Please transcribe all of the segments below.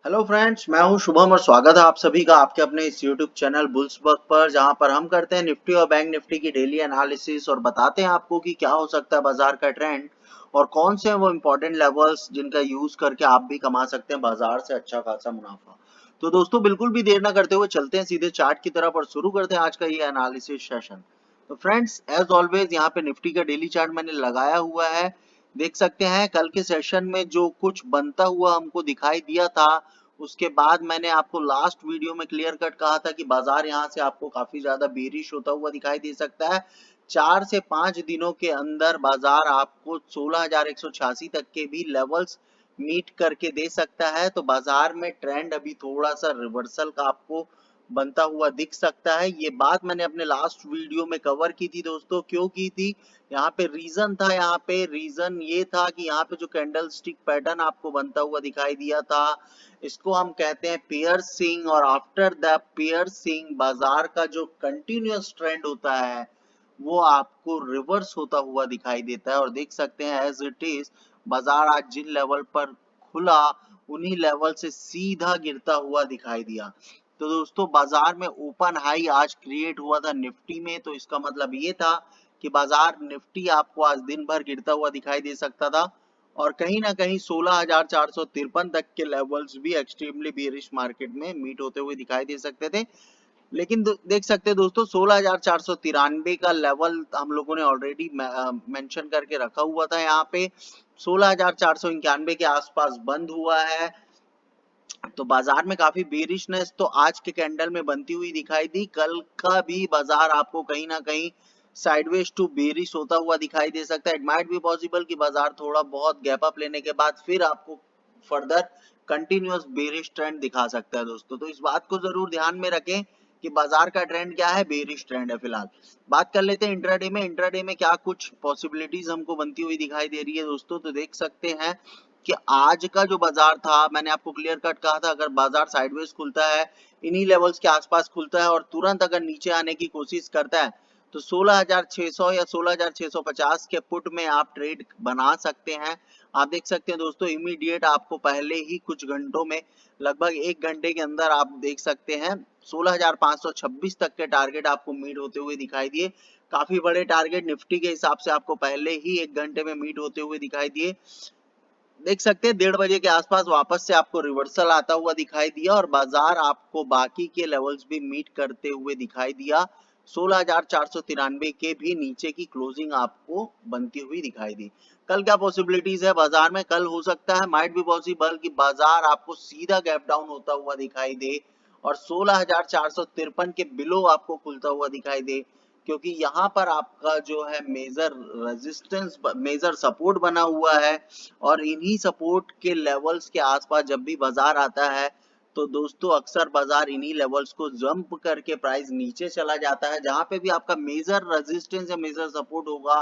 Hello friends, मैं हूं शुभम और स्वागत है आप सभी का आपके अपने इस यूट्यूब चैनल बुल्सबर्ग पर, जहां पर हम करते हैं निफ्टी और बैंक निफ्टी की डेली एनालिसिस और बताते हैं आपको कि क्या हो सकता है बाजार का ट्रेंड और कौन से हैं वो इंपॉर्टेंट लेवल्स जिनका यूज करके आप भी कमा सकते हैं बाजार से अच्छा खासा मुनाफा। तो दोस्तों बिल्कुल भी देर ना करते हुए चलते हैं सीधे चार्ट की तरफ और शुरू करते हैं आज का ये एनालिसिस सेशन। तो फ्रेंड्स, एज ऑलवेज यहाँ पे निफ्टी का डेली चार्ट मैंने लगाया हुआ है। देख सकते हैं कल के सेशन में जो कुछ बनता हुआ हमको दिखाई दिया था, उसके बाद मैंने आपको लास्ट वीडियो में क्लियर कट कहा था कि बाजार यहाँ से आपको काफी ज्यादा बेरिश होता हुआ दिखाई दे सकता है। 4 से 5 दिनों के अंदर बाजार आपको 16,186 तक के भी लेवल्स मीट करके दे सकता है। तो बाजार में ट्रेंड अभी थोड़ा सा रिवर्सल का आपको बनता हुआ दिख सकता है। ये बात मैंने अपने लास्ट वीडियो में कवर की थी दोस्तों। क्यों की थी? यहाँ पे रीजन था, यहाँ पे रीजन ये था कि यहाँ पे जो कैंडल स्टिक पैटर्न आपको बनता हुआ दिखाई दिया था, इसको हम कहते हैं पियर्सिंग। और आफ्टर द पियर्सिंग बाजार का जो कंटिन्यूअस ट्रेंड होता है वो आपको रिवर्स होता हुआ दिखाई देता है। और देख सकते हैं एज इट इज बाजार आज जिन लेवल पर खुला उन्हीं लेवल से सीधा गिरता हुआ दिखाई दिया। तो दोस्तों बाजार में ओपन हाई आज क्रिएट हुआ था निफ्टी में, तो इसका मतलब ये था कि बाजार निफ्टी आपको आज दिन भर गिरता हुआ दिखाई दे सकता था और कहीं ना कहीं 16,453 तक के लेवल्स भी एक्सट्रीमली बेरिश मार्केट में मीट होते हुए दिखाई दे सकते थे। लेकिन देख सकते हैं दोस्तों 16,493 का लेवल हम लोगों ने ऑलरेडी मेंशन करके रखा हुआ था। यहाँ पे 16,491 के आसपास बंद हुआ है। तो बाजार में काफी बेरिशनेस तो आज के कैंडल में बनती हुई दिखाई दी। कल का भी बाजार आपको कहीं ना कहीं साइडवेज टू बेरिश होता हुआ दिखाई दे सकता है। इट माइट बी पॉसिबल कि बाजार थोड़ा बहुत गैप अप लेने के बाद फिर आपको फर्दर कंटिन्यूअस बेरिश ट्रेंड दिखा सकता है दोस्तों। तो इस बात को जरूर ध्यान में रखें कि बाजार का ट्रेंड क्या है, बेरिश ट्रेंड है फिलहाल। बात कर लेते हैं इंट्राडे में। इंट्राडे में क्या कुछ पॉसिबिलिटीज हमको बनती हुई दिखाई दे रही है दोस्तों। तो देख सकते हैं कि आज का जो बाजार था, मैंने आपको क्लियर कट कहा था, अगर बाजार साइडवेज खुलता है, इन्हीं लेवल्स के आसपास खुलता है और तुरंत अगर नीचे आने की कोशिश करता है, तो 16,600 या 16,650 के पुट में आप ट्रेड बना सकते हैं। आप देख सकते हैं दोस्तों इमीडिएट आपको पहले ही कुछ घंटों में, लगभग 1 घंटे के अंदर आप देख सकते हैं 16,526 तक के टारगेट आपको मीट होते हुए दिखाई दिए। काफी बड़े टारगेट निफ्टी के हिसाब से आपको पहले ही 1 घंटे में मीट होते हुए दिखाई दिए। देख सकते हैं 1:30 बजे के आसपास वापस से आपको रिवर्सल आता हुआ दिखाई दिया और बाजार आपको बाकी के लेवल्स भी मीट करते हुए दिखाई दिया। 16,493 के भी नीचे की क्लोजिंग आपको बनती हुई दिखाई दी। कल क्या पॉसिबिलिटीज है बाजार में? कल हो सकता है, माइट बी पॉसिबल, कि बाजार आपको सीधा गैप डाउन होता हुआ दिखाई दे और 16,453 के बिलो आपको खुलता हुआ दिखाई दे। क्योंकि यहाँ पर आपका जो है मेजर रेजिस्टेंस, मेजर सपोर्ट बना हुआ है और इन्हीं सपोर्ट के लेवल्स के आसपास जब भी बाजार आता है तो दोस्तों अक्सर बाजार इन्हीं लेवल्स को जंप करके प्राइस नीचे चला जाता है। जहां पे भी आपका मेजर रेजिस्टेंस या मेजर सपोर्ट होगा,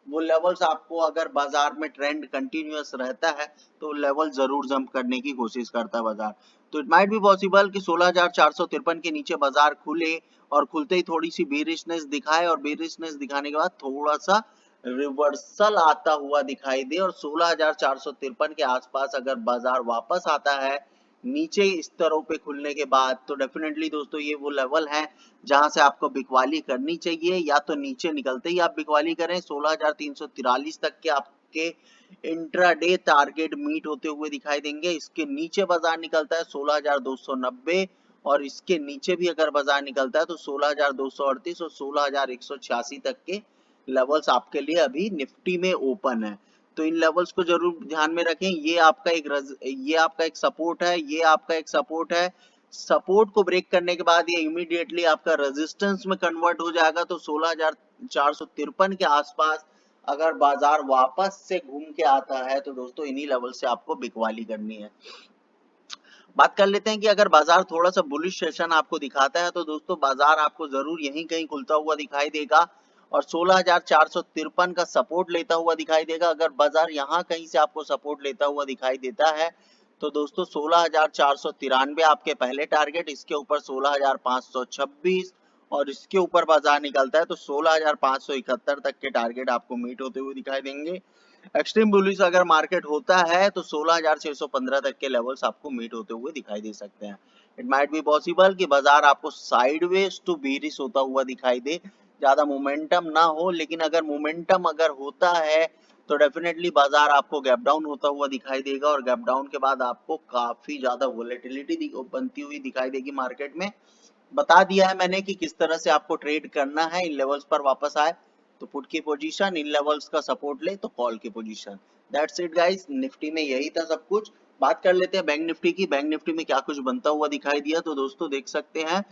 वो लेवल्स आपको, अगर बाजार में ट्रेंड कंटिन्यूअस रहता है तो लेवल जरूर जंप करने की कोशिश करता है बाजार। तो इट माइट बी पॉसिबल कि 16,453 के नीचे बाजार खुले और खुलते ही थोड़ी सी बेरिशनेस दिखाए और बेरिशनेस दिखाने के बाद थोड़ा सा रिवर्सल आता हुआ दिखाई दे और 16,453 के आसपास अगर बाजार वापस आता है नीचे स्तरों पे खुलने के बाद, तो डेफिनेटली दोस्तों ये वो लेवल है जहां से आपको बिकवाली करनी चाहिए। या तो नीचे निकलते ही आप बिकवाली करें, 16,343 तक के आपके इंट्राडे टारगेट मीट होते हुए दिखाई देंगे। इसके नीचे बाजार निकलता है 16,290 और इसके नीचे भी अगर बाजार निकलता है तो 16,238 और 16,186 तक के लेवल्स आपके लिए अभी निफ्टी में ओपन है। तो इन लेवल्स को जरूर ध्यान में रखें। ये आपका एक सपोर्ट है, ये आपका एक सपोर्ट है। सपोर्ट को ब्रेक करने के बाद ये इमीडिएटली आपका रेजिस्टेंस में कन्वर्ट हो जाएगा। तो 16,453 के आसपास अगर बाजार वापस से घूम के आता है तो दोस्तों इन्हीं लेवल से आपको बिकवाली करनी है। बात कर लेते हैं कि अगर बाजार थोड़ा सा बुलिश सेशन आपको दिखाता है तो दोस्तों बाजार आपको जरूर यहीं कहीं खुलता हुआ दिखाई देगा और 16,453 का सपोर्ट लेता हुआ दिखाई देगा। अगर बाजार यहाँ कहीं से आपको सपोर्ट लेता हुआ दिखाई देता है तो दोस्तों 16,493 आपके पहले टारगेट, इसके ऊपर 16,526 और इसके ऊपर बाजार निकलता है तो 16,571 तक के टारगेट आपको मीट होते हुए दिखाई देंगे। एक्सट्रीम बुलिश अगर मार्केट होता है तो 16,615 तक के लेवल्स आपको मीट होते हुए दिखाई दे सकते हैं। इट माइट बी पॉसिबल कि बाजार आपको साइडवेज टू बीरिश होता हुआ दिखाई दे, ज्यादा मोमेंटम ना हो, लेकिन अगर मोमेंटम अगर होता है तो डेफिनेटली बाजार आपको गैप डाउन होता हुआ दिखाई देगा और गैप डाउन के बाद आपको काफी ज्यादा वोलेटिलिटी बनती हुई दिखाई देगी मार्केट में। बता दिया है मैंने कि किस तरह से आपको ट्रेड करना है। इन लेवल्स पर वापस आए तो पुट की पोजीशन, इन लेवल्स का सपोर्ट ले तो कॉल की position. That's it guys, Nifty में यही था सब कुछ। बात कर लेते हैं बैंक निफ्टी की। बैंक निफ्टी में क्या कुछ बनता हुआ दिखाई दिया तो दोस्तों देख सकते हैं,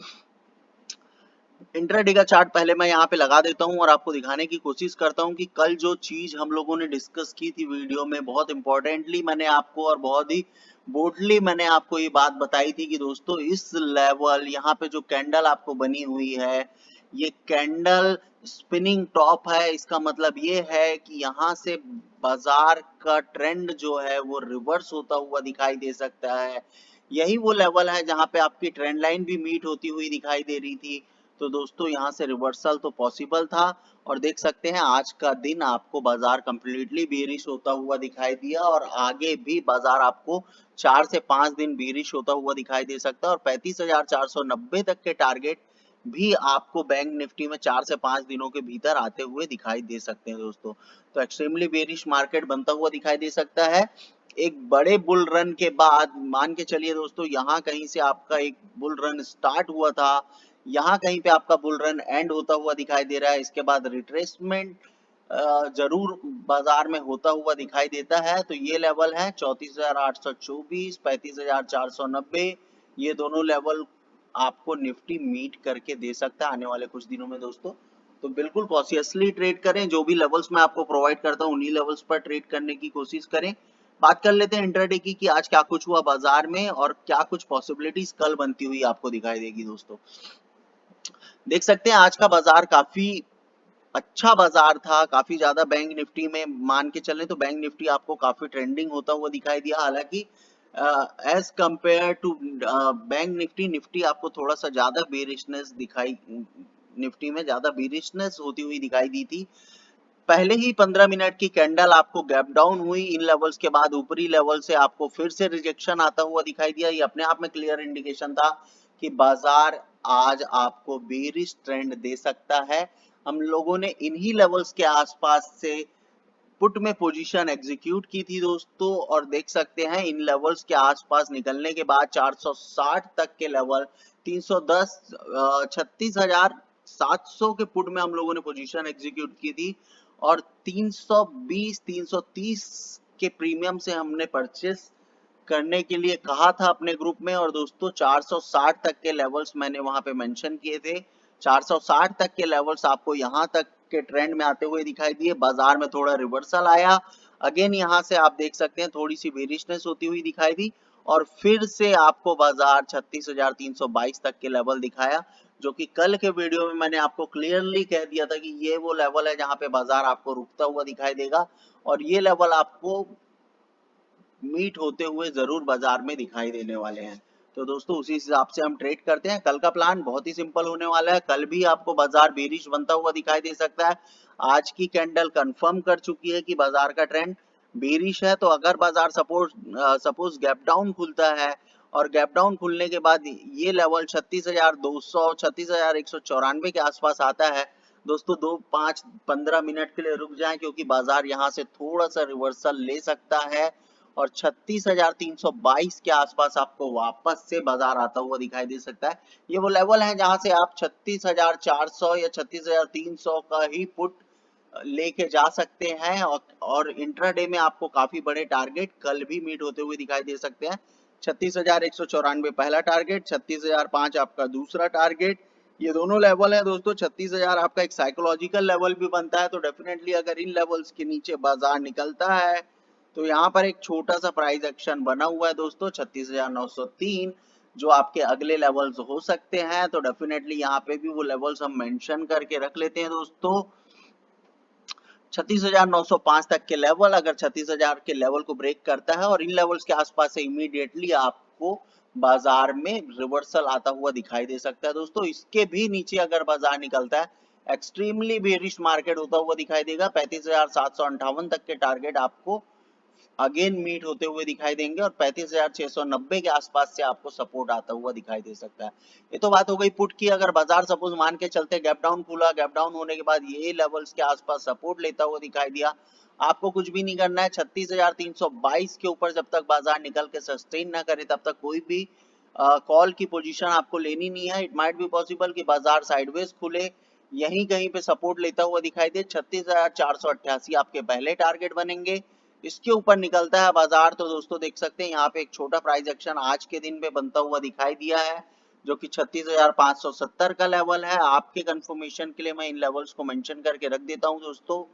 इंट्राडे का चार्ट पहले मैं यहाँ पे लगा देता हूँ और आपको दिखाने की कोशिश करता हूँ कि कल जो चीज हम लोगों ने डिस्कस की थी वीडियो में, बहुत इंपॉर्टेंटली मैंने आपको और बहुत ही बोल्डली मैंने आपको ये बात बताई थी कि दोस्तों इस लेवल यहाँ पे जो कैंडल आपको बनी हुई है, ये कैंडल स्पिनिंग टॉप है। इसका मतलब ये है कि यहाँ से बाजार का ट्रेंड जो है वो रिवर्स होता हुआ दिखाई दे सकता है। यही वो लेवल है जहाँ पे आपकी ट्रेंड लाइन भी मीट होती हुई दिखाई दे रही थी। तो दोस्तों यहाँ से रिवर्सल तो पॉसिबल था और देख सकते हैं आज का दिन आपको बाजार कंप्लीटली बेरिश होता हुआ दिखाई दिया और आगे भी बाजार आपको 4 से 5 दिन बेरिश होता हुआ दिखाई दे सकता है और 35,490 तक के टारगेट भी आपको बैंक निफ्टी में 4 से 5 दिनों के भीतर आते हुए दिखाई दे सकते हैं दोस्तों। तो एक्सट्रीमली बेरिश मार्केट बनता हुआ दिखाई दे सकता है। एक बड़े बुल रन के बाद मान के चलिए दोस्तों, यहाँ कहीं से आपका एक बुल रन स्टार्ट हुआ था, यहाँ कहीं पे आपका बुल रन एंड होता हुआ दिखाई दे रहा है। इसके बाद रिट्रेसमेंट जरूर बाजार में होता हुआ दिखाई देता है। तो ये लेवल है 34,824, 35,490, ये दोनों लेवल आपको निफ्टी मीट करके दे सकता है आने वाले कुछ दिनों में दोस्तों। तो बिल्कुल कॉशियसली ट्रेड करें, जो भी लेवल्स मैं आपको प्रोवाइड करता हूँ उन्हीं लेवल्स पर ट्रेड करने की कोशिश करें। बात कर लेते हैं इंट्राडे की कि आज क्या कुछ हुआ बाजार में और क्या कुछ पॉसिबिलिटीज कल बनती हुई आपको दिखाई देगी दोस्तों। देख सकते हैं आज का बाजार काफी अच्छा बाजार था, काफी ज्यादा बैंक निफ्टी में मान के चलें तो बैंक निफ्टी आपको काफी ट्रेंडिंग होता हुआ दिखाई दिया। हालांकि as compare to bank Nifty, Nifty आपको थोड़ा सा ज्यादा बेरिशनेस दिखाई, निफ्टी में ज्यादा बेरिशनेस होती हुई दिखाई दी थी। पहले ही 15 मिनट की कैंडल आपको गैप डाउन हुई, इन लेवल्स के बाद ऊपरी लेवल से आपको फिर से रिजेक्शन आता हुआ दिखाई दिया। ये अपने आप में क्लियर इंडिकेशन था कि बाजार आज आपको बेरिश ट्रेंड दे सकता है। हम लोगों ने इन्हीं लेवल्स के आसपास से पुट में पोजीशन एग्जीक्यूट की थी दोस्तों और देख सकते हैं इन लेवल्स के आसपास निकलने के बाद 460 तक के लेवल, 310, 36,700 के पुट में हम लोगों ने पोजीशन एग्जीक्यूट की थी और 320, 330 के प्रीमियम से हमने परचेस करने के लिए कहा था अपने ग्रुप में। और दोस्तों 460 तक के लेवल्स मैंने वहां पे मेंशन किए थे। 460 तक के लेवल्स आपको यहां तक के ट्रेंड में आते हुए दिखाई दिए। बाजार में थोड़ा रिवर्सल आया, अगेन यहां से आप देख सकते हैं थोड़ी सी बेरिशनेस होती हुई दिखाई दी और फिर से आपको बाजार 36,322 तक के लेवल दिखाया, जो कि कल के वीडियो में मैंने आपको क्लियरली कह दिया था कि ये वो लेवल है जहां पे बाजार आपको रुकता हुआ दिखाई देगा और ये लेवल आपको मीट होते हुए जरूर बाजार में दिखाई देने वाले हैं। तो दोस्तों उसी हिसाब से हम ट्रेड करते हैं। कल का प्लान बहुत ही सिंपल होने वाला है। कल भी आपको बाजार बेरिश बनता हुआ दिखाई दे सकता है। आज की कैंडल कंफर्म कर चुकी है कि बाजार का ट्रेंड बेरिश है। तो अगर बाजार सपोज गैप डाउन खुलता है और गैप डाउन खुलने के बाद ये लेवल 36,200, 36,194 के आसपास आता है दोस्तों, 2, 5, 15 मिनट के लिए रुक जाएं क्योंकि बाजार यहां से थोड़ा सा रिवर्सल ले सकता है और 36,322 के आसपास आपको वापस से बाजार आता हुआ दिखाई दे सकता है। ये वो लेवल है जहां से आप 36,400 या 36,300 का ही पुट लेके जा सकते हैं और इंट्राडे में आपको काफी बड़े टारगेट कल भी मीट होते हुए दिखाई दे सकते हैं। 36,194 पहला टारगेट, 36,005 आपका दूसरा टारगेट। ये दोनों लेवल है दोस्तों। 36,000 आपका एक साइकोलॉजिकल लेवल भी बनता है। तो डेफिनेटली अगर इन लेवल्स के नीचे बाजार निकलता है तो यहाँ पर एक छोटा सा प्राइस एक्शन बना हुआ है दोस्तों 36,903, जो आपके अगले लेवल्स हो सकते हैं। तो डेफिनेटली यहाँ पे भी वो लेवल्स हम मेंशन करके रख लेते हैं दोस्तों। 36,905 तक के लेवल, अगर 36,000 के लेवल को ब्रेक करता है और इन लेवल्स के आसपास से इमीडिएटली आपको बाजार में रिवर्सल आता हुआ दिखाई दे सकता है दोस्तों। इसके भी नीचे अगर बाजार निकलता है, एक्सट्रीमली बेरिश मार्केट होता हुआ दिखाई देगा। 35,758 तक के टारगेट आपको अगेन मीट होते हुए दिखाई देंगे और 35,690 के आसपास से आपको सपोर्ट आता हुआ दिखाई दे सकता है। ये तो बात हो गई पुट की। अगर बाजार सपोज मान के चलते गैप डाउन खुला, गैप डाउन होने के बाद ये लेवल्स के आसपास सपोर्ट लेता हुआ दिखाई दिया, आपको कुछ भी नहीं करना है। 36,322 के ऊपर जब तक बाजार निकल के सस्टेन ना करे तब तक कोई भी कॉल की पोजीशन आपको लेनी नहीं है। इट माइट बी पॉसिबल कि बाजार साइडवेज खुले, यहीं कहीं पे सपोर्ट लेता हुआ दिखाई दे। 36,488 आपके पहले टारगेट बनेंगे। इसके ऊपर निकलता है बाजार तो दोस्तों देख सकते हैं यहाँ पे एक छोटा प्राइस एक्शन आज के दिन पे बनता हुआ दिखाई दिया है, जो कि 36,570 का लेवल है। आपके कंफर्मेशन के लिए मैं इन लेवल्स को मेंशन करके रख देता हूँ दोस्तों।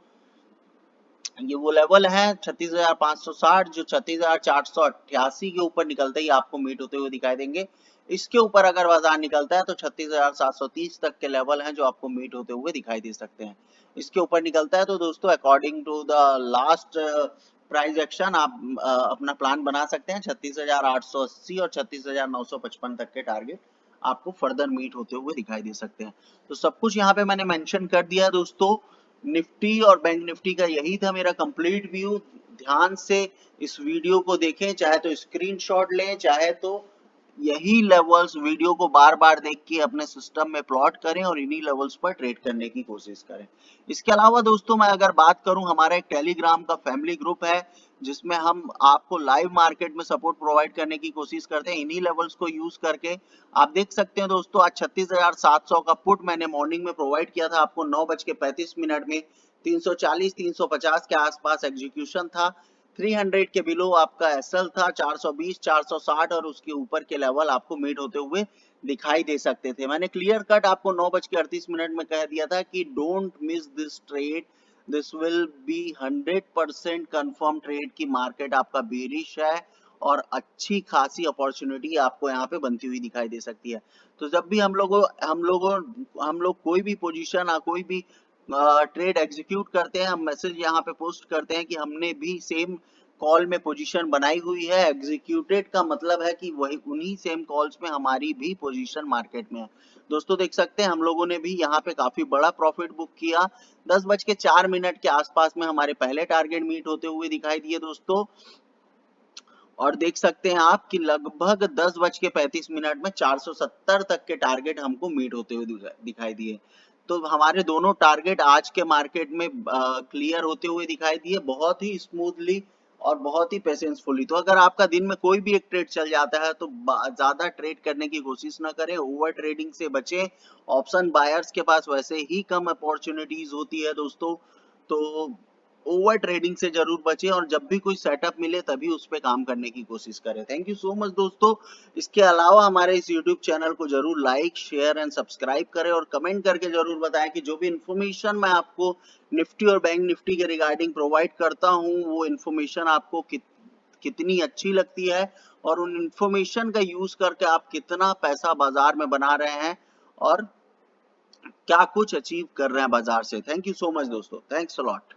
ये वो लेवल है 36,560 जो 36,488 के ऊपर निकलते ही आपको मीट होते हुए दिखाई देंगे। इसके ऊपर अगर बाजार निकलता है तो 36,730 तक के लेवल हैं जो आपको मीट होते हुए दिखाई दे सकते हैं। इसके ऊपर निकलता है तो दोस्तों according to the last price action आप अपना प्लान बना सकते हैं। 36,880 और 36,955 तक के टारगेट आपको फर्दर मीट होते हुए दिखाई दे सकते हैं। तो सब कुछ यहाँ पे मैंने मेंशन कर दिया दोस्तों। निफ्टी और बैंक निफ्टी का यही था मेरा कंप्लीट व्यू। ध्यान से इस वीडियो को देखें, चाहे तो स्क्रीनशॉट लें, चाहे तो यही लेवल्स वीडियो को बार बार देख के अपने सिस्टम में प्लॉट करें और इन्हीं लेवल्स पर ट्रेड करने की कोशिश करें। इसके अलावा दोस्तों मैं अगर बात करूं, हमारा एक टेलीग्राम का फैमिली ग्रुप है जिसमें हम आपको लाइव मार्केट में सपोर्ट प्रोवाइड करने की कोशिश करते हैं इन्हीं लेवल्स को यूज करके। आप देख सकते हैं दोस्तों आज 36,700 का पुट मैंने मॉर्निंग में प्रोवाइड किया था आपको 9:35 में। 340 350 के आसपास एग्जीक्यूशन था। 300 के बिलो आपका एसएल था। 420 460 और उसके ऊपर के लेवल आपको मीट होते हुए दिखाई दे सकते थे। मैंने क्लियर कट आपको 9:38 में कह दिया था कि don't miss this trade, this will be 100% confirm trade की मार्केट आपका बेरिश है और अच्छी खासी अपॉर्चुनिटी आपको यहाँ पे बनती हुई दिखाई दे सकती है। तो जब भी हम लोग कोई भी पोजीशन या कोई भी ट्रेड एग्जीक्यूट करते हैं, हम मैसेज यहाँ पे पोस्ट करते हैं कि हमने भी सेम कॉल में पोजीशन बनाई हुई है। एग्जीक्यूटेड का मतलब है कि वही उन्हीं सेम कॉल्स में हमारी भी पोजीशन मार्केट में है। दोस्तों देख सकते हैं हम लोगों ने भी यहाँ पे काफी बड़ा प्रॉफिट बुक किया। 10:04 के आसपास में हमारे पहले टारगेट मीट होते हुए दिखाई दिए दोस्तों। और देख सकते हैं आप कि लगभग 10:35 में 470 तक के टारगेट हमको मीट होते हुए दिखाई दिए। तो हमारे दोनों टारगेट आज के मार्केट में क्लियर होते हुए दिखाई दिए बहुत ही स्मूथली और बहुत ही पेशेंसफुली। तो अगर आपका दिन में कोई भी एक ट्रेड चल जाता है तो ज्यादा ट्रेड करने की कोशिश ना करें, ओवर ट्रेडिंग से बचें। ऑप्शन बायर्स के पास वैसे ही कम अपॉर्चुनिटीज होती है दोस्तों, तो ओवर ट्रेडिंग से जरूर बचें और जब भी कोई सेटअप मिले तभी उस पर काम करने की कोशिश करें। थैंक यू सो मच दोस्तों। इसके अलावा हमारे इस यूट्यूब चैनल को जरूर लाइक शेयर एंड सब्सक्राइब करें और कमेंट करके जरूर बताएं कि जो भी इन्फॉर्मेशन मैं आपको निफ्टी और बैंक निफ्टी के रिगार्डिंग प्रोवाइड करता हूं वो इन्फॉर्मेशन आपको कितनी अच्छी लगती है और उन इन्फॉर्मेशन का यूज करके आप कितना पैसा बाजार में बना रहे हैं और क्या कुछ अचीव कर रहे हैं बाजार से। थैंक यू सो मच दोस्तों। Thanks a lot.